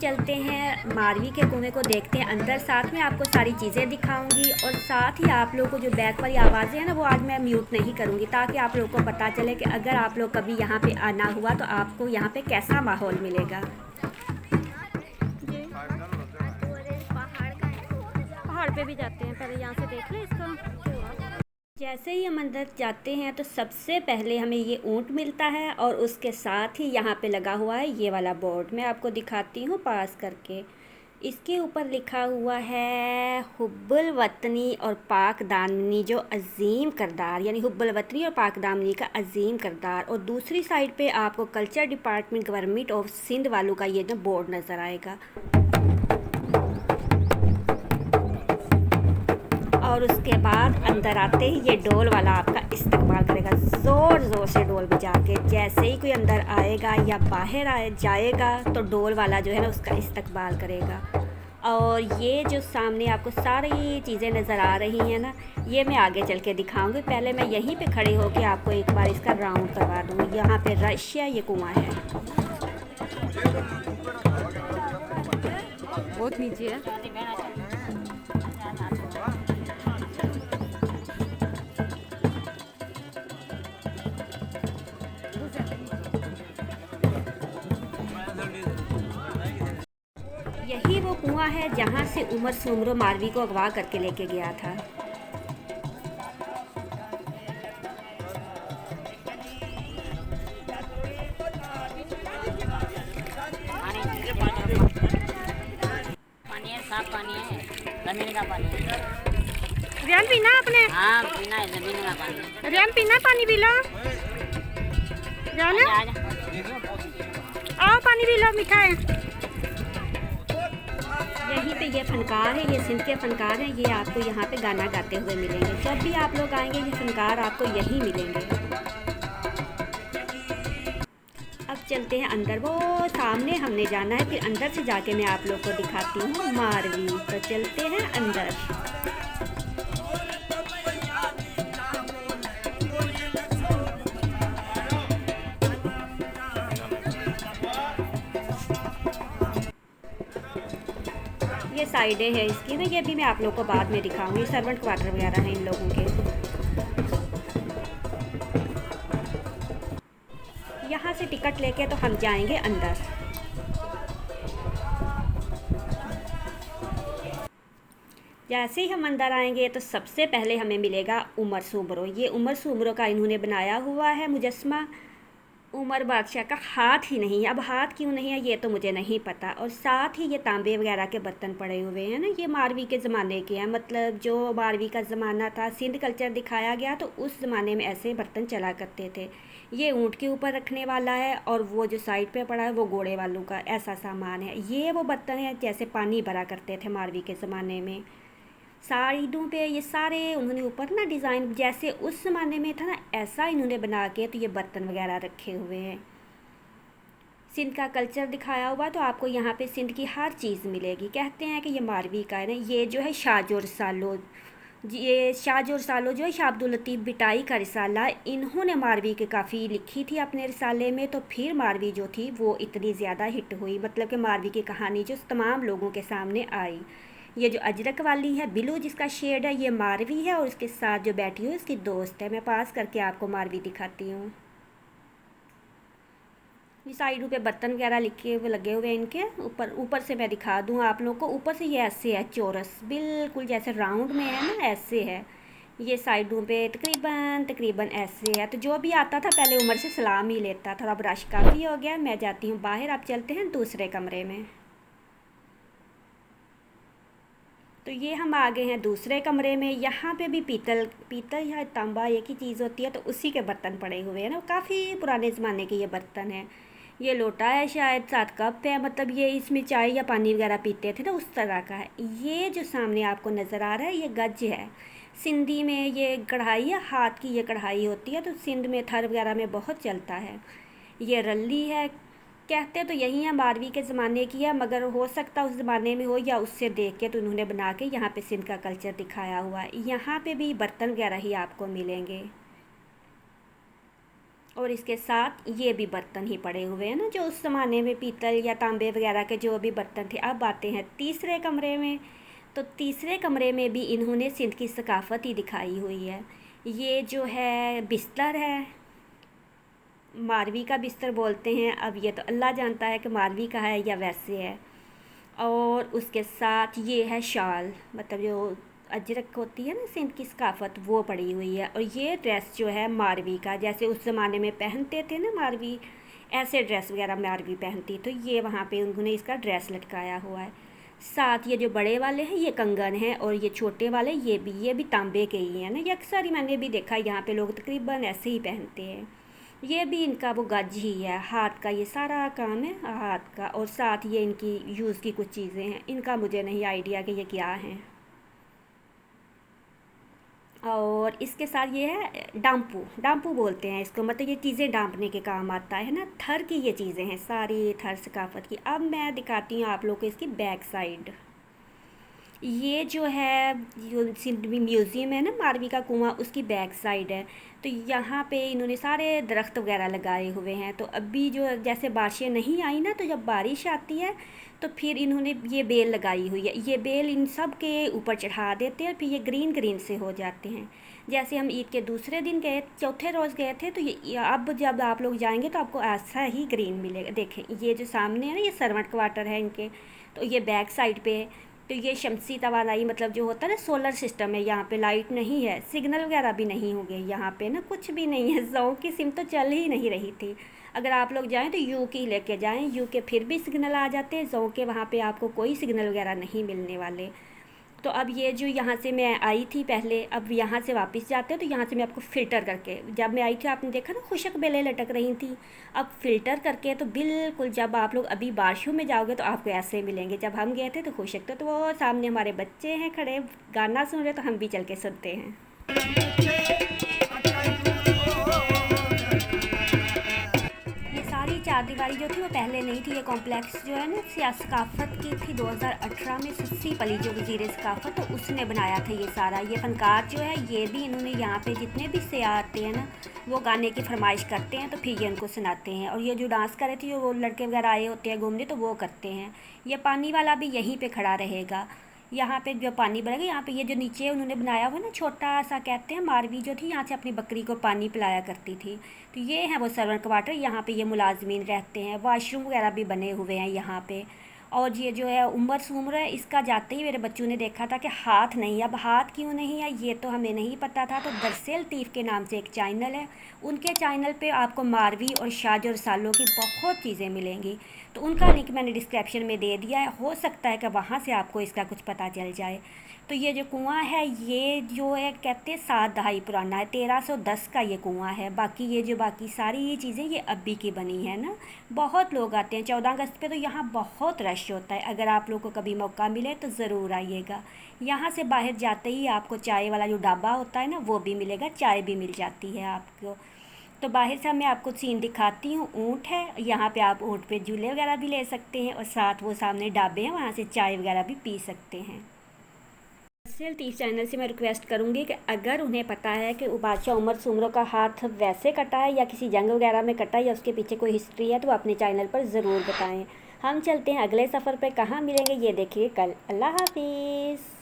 चलते हैं मारवी के कुएं को देखते हैं अंदर, साथ में आपको सारी चीज़ें दिखाऊंगी और साथ ही आप लोगों को जो बैक वाली आवाज़ें हैं ना वो आज मैं म्यूट नहीं करूंगी, ताकि आप लोगों को पता चले कि अगर आप लोग कभी यहाँ पे आना हुआ तो आपको यहाँ पे कैसा माहौल मिलेगा। जी पहाड़ पे भी जाते हैं, पहले यहाँ से देख लें इसका। जैसे ही हम अंदर जाते हैं तो सबसे पहले हमें ये ऊँट मिलता है और उसके साथ ही यहाँ पे लगा हुआ है ये वाला बोर्ड, मैं आपको दिखाती हूँ पास करके। इसके ऊपर लिखा हुआ है हुब्बुल वतनी और पाक दामनी जो अज़ीम करदार, यानी हुब्बुल वतनी और पाक दामनी का अज़ीम करदार। और दूसरी साइड पे आपको culture department government of Sindh वालों का ये जो बोर्ड नज़र आएगा। और उसके बाद अंदर आते ही ये डोल वाला आपका इस्तकबाल करेगा, ज़ोर ज़ोर से डोल बजा के। जैसे ही कोई अंदर आएगा या बाहर जाएगा तो डोल वाला जो है ना उसका इस्तकबाल करेगा। और ये जो सामने आपको सारी चीज़ें नज़र आ रही हैं ना, ये मैं आगे चल के दिखाऊंगी। पहले मैं यहीं पे खड़े होकर आपको एक बार इसका राउंड करवा दूँ। यहाँ पे रशिया ये कुआं है, बहुत नीचे है। यही वो कुआं है जहाँ से उमर सुमरो मारवी को अगवा करके लेके गया था। पानी है, साफ पानी है, जमीन का पानी है। रियान पीना आपने? हाँ पीना है, जमीन का पानी। रियान पीना पानी पी लो। रियान आओ पानी पी लो, मीठा है। यहीं पे ये फनकार है, ये सिंध के फनकार हैं। ये आपको यहाँ पे गाना गाते हुए मिलेंगे। जब भी आप लोग आएंगे ये फनकार आपको यहीं मिलेंगे। अब चलते हैं अंदर, वो सामने हमने जाना है, फिर अंदर से जाके मैं आप लोग को दिखाती हूँ मारवी। तो चलते हैं अंदर। ये साइडें हैं इसकी ना, ये भी मैं आप लोग को बाद में दिखाऊंगी। सर्वेंट क्वार्टर वगैरह हैं इन लोगों के। यहाँ से टिकट लेके तो हम जाएंगे अंदर। जैसे ही हम अंदर आएंगे तो सबसे पहले हमें मिलेगा उमर सुमरो। ये उमर सुमरो का इन्होंने बनाया हुआ है मुजस्मा। उमर बादशाह का हाथ ही नहीं है, अब हाथ क्यों नहीं है ये तो मुझे नहीं पता। और साथ ही ये तांबे वगैरह के बर्तन पड़े हुए हैं ना, ये मारवी के ज़माने के हैं। मतलब जो मारवी का ज़माना था, सिंध कल्चर दिखाया गया तो उस ज़माने में ऐसे बर्तन चला करते थे। ये ऊँट के ऊपर रखने वाला है और वो जो साइड पे पड़ा है वो घोड़े वालों का ऐसा सामान है। ये वो बर्तन है जैसे पानी भरा करते थे मारवी के ज़माने में। साइडों पे ये सारे उन्होंने ऊपर ना डिज़ाइन जैसे उस ज़माने में था ना, ऐसा इन्होंने बना के तो ये बर्तन वगैरह रखे हुए हैं। सिंध का कल्चर दिखाया हुआ तो आपको यहाँ पे सिंध की हर चीज़ मिलेगी। कहते हैं कि ये मारवी का है ना। ये जो है शाहजो रसालो, ये शाहजो रसालो जो है शाह अब्दुल लतीफ़ बिटाई का रिसाला, इन्होंने मारवी के काफ़ी लिखी थी अपने रिसाले में। तो फिर मारवी जो थी वो इतनी ज़्यादा हिट हुई, मतलब कि मारवी की कहानी जो तमाम लोगों के सामने आई। ये जो अजरक वाली है ब्लू जिसका शेड है ये मारवी है, और उसके साथ जो बैठी हुई उसकी दोस्त है। मैं पास करके आपको मारवी दिखाती हूँ। ये साइडों पे बर्तन वगैरह लिखे हुए लगे हुए हैं इनके ऊपर। ऊपर से मैं दिखा दूँ आप लोगों को, ऊपर से ये ऐसे है चौरस, बिल्कुल जैसे राउंड में है ना ऐसे है। ये साइडों पे तकरीबन तकरीबन ऐसे है। तो जो भी आता था पहले उमर से सलाम ही लेता था। अब रश काफ़ी हो गया, मैं जाती हूँ बाहर। आप चलते हैं दूसरे कमरे में। तो ये हम आ गए हैं दूसरे कमरे में। यहाँ पे भी पीतल पीतल या तांबा एक ही चीज़ होती है, तो उसी के बर्तन पड़े हुए हैं ना। काफ़ी पुराने ज़माने के ये बर्तन हैं। ये लोटा है शायद, साथ कप है, मतलब ये इसमें चाय या पानी वगैरह पीते थे ना उस तरह का है। ये जो सामने आपको नज़र आ रहा है ये गज है। सिंधी में ये कढ़ाई है, हाथ की ये कढ़ाई होती है, तो सिंध में थर वगैरह में बहुत चलता है। ये रल्ली है, कहते तो यही है बारहवीं के ज़माने की है, मगर हो सकता उस ज़माने में हो या उससे देख के तो उन्होंने बना के यहाँ पे सिंध का कल्चर दिखाया हुआ है। यहाँ पे भी बर्तन वगैरह ही आपको मिलेंगे। और इसके साथ ये भी बर्तन ही पड़े हुए हैं ना, जो उस ज़माने में पीतल या तांबे वगैरह के जो भी बर्तन थे। अब आते हैं तीसरे कमरे में। तो तीसरे कमरे में भी इन्होंने सिंध की सकाफ़त ही दिखाई हुई है। ये जो है बिस्तर है, मारवी का बिस्तर बोलते हैं। अब ये तो अल्लाह जानता है कि मारवी का है या वैसे है। और उसके साथ ये है शाल, मतलब जो अजरक होती है ना सिंध की सकाफ़त, वो पड़ी हुई है। और ये ड्रेस जो है मारवी का, जैसे उस ज़माने में पहनते थे ना मारवी, ऐसे ड्रेस वगैरह मारवी पहनती, तो ये वहाँ पे उन्होंने इसका ड्रेस लटकाया हुआ है। साथ ये जो बड़े वाले हैं ये कंगन हैं, और ये छोटे वाले ये भी तांबे के ही हैं ना। ये अक्सर ही मैंने भी देखा, यहाँ पे लोग तकरीबन ऐसे ही पहनते हैं। ये भी इनका वो गज ही है, हाथ का ये सारा काम है हाथ का। और साथ ये इनकी यूज़ की कुछ चीज़ें हैं, इनका मुझे नहीं आइडिया कि ये क्या हैं। और इसके साथ ये है डांपू, डांपू बोलते हैं इसको, मतलब ये चीज़ें डांपने के काम आता है ना। थर की ये चीज़ें हैं सारी, थर सकाफ़त की। अब मैं दिखाती हूँ आप लोग को इसकी बैक साइड। ये जो है जो सिंध म्यूज़ियम है ना मारवी का कुआं, उसकी बैक साइड है। तो यहाँ पे इन्होंने सारे दरख्त वगैरह लगाए हुए हैं। तो अभी जो जैसे बारिशें नहीं आई ना, तो जब बारिश आती है तो फिर इन्होंने ये बेल लगाई हुई है। ये बेल इन सब के ऊपर चढ़ा देते हैं, फिर ये ग्रीन ग्रीन से हो जाते हैं। जैसे हम ईद के दूसरे दिन गए, चौथे रोज़ गए थे, तो ये अब जब आप लोग जाएंगे तो आपको ऐसा ही ग्रीन मिलेगा। देखें ये जो सामने है ना, ये सर्वेंट क्वार्टर है इनके। तो ये बैक साइड पे है। तो ये शमसी तवानाई, मतलब जो होता है ना सोलर सिस्टम है। यहाँ पे लाइट नहीं है, सिग्नल वगैरह भी नहीं होंगे यहाँ पे ना, कुछ भी नहीं है। जो की सिम तो चल ही नहीं रही थी। अगर आप लोग जाएं तो यू की लेके जाएं, यू के फिर भी सिग्नल आ जाते हैं, जो के वहाँ पे आपको कोई सिग्नल वगैरह नहीं मिलने वाले। तो अब ये जो यहाँ से मैं आई थी पहले, अब यहाँ से वापस जाते हैं तो यहाँ से मैं आपको फ़िल्टर करके, जब मैं आई थी आपने देखा ना खुशक बेलें लटक रही थी। अब फ़िल्टर करके तो बिल्कुल, जब आप लोग अभी बारिशों में जाओगे तो आपको ऐसे मिलेंगे। जब हम गए थे तो खुशक थे, तो वो सामने हमारे बच्चे हैं खड़े, गाना सुन रहे, तो हम भी चल के सुनते हैं। ये सारी चारदीवारी जो थी वो पहले नहीं थी। ये कॉम्प्लेक्स जो है ना सकाफ़त की थी, 2018 में सस्सी पली जो वज़ीर सकाफ़त, तो उसने बनाया था ये सारा। ये फ़नकार जो है ये भी इन्होंने, यहाँ पे जितने भी सयाह आते हैं ना, वो गाने की फरमाइश करते हैं तो फिर ये उनको सुनाते हैं। और ये जो डांस कर रहे थे, जो वो लड़के वगैरह आए होते हैं घूमने, तो वो करते हैं। ये पानी वाला भी यहीं पर खड़ा रहेगा। यहाँ पे जो पानी भरेगा, यहाँ पे ये जो नीचे उन्होंने बनाया हुआ ना छोटा सा, कहते हैं मारवी जो थी यहाँ से अपनी बकरी को पानी पिलाया करती थी। तो ये है वो सर्वेंट क्वार्टर, यहाँ पे ये मुलाजमीन रहते हैं। वाशरूम वगैरह भी बने हुए हैं यहाँ पे। और ये जो है उमर सुमर है, इसका जाते ही मेरे बच्चों ने देखा था कि हाथ नहीं। अब हाथ क्यों नहीं है ये तो हमें नहीं पता था। तो दरअसल लतीफ़ के नाम से एक चैनल है, उनके चैनल पे आपको मारवी और शाज और सालों की बहुत चीज़ें मिलेंगी। तो उनका लिंक मैंने डिस्क्रिप्शन में दे दिया है, हो सकता है कि वहाँ से आपको इसका कुछ पता चल जाए। तो ये जो कुआं है ये जो है कहते हैं 7 दहाई पुराना है, 1310 का ये कुआं है। बाकी ये जो बाकी सारी ये चीज़ें ये अभी की बनी है ना। बहुत लोग आते हैं 14 अगस्त पे, तो यहाँ बहुत रश होता है। अगर आप लोग को कभी मौका मिले तो ज़रूर आइएगा। यहाँ से बाहर जाते ही आपको चाय वाला जो ढाबा होता है ना वो भी मिलेगा, चाय भी मिल जाती है आपको। तो बाहर से मैं आपको सीन दिखाती हूँ। ऊँट है यहाँ पे, आप ऊँट पे झूले वगैरह भी ले सकते हैं, और साथ वो सामने ढाबे हैं, वहाँ से चाय वगैरह भी पी सकते हैं। लतीफ़ चैनल से मैं रिक्वेस्ट करूँगी कि अगर उन्हें पता है कि बादशाह उमर सुमरों का हाथ वैसे कटा है या किसी जंग वगैरह में कटा है या उसके पीछे कोई हिस्ट्री है, तो वो अपने चैनल पर ज़रूर बताएं। हम चलते हैं अगले सफ़र पे, कहाँ मिलेंगे ये देखिए कल। अल्लाह हाफिज़।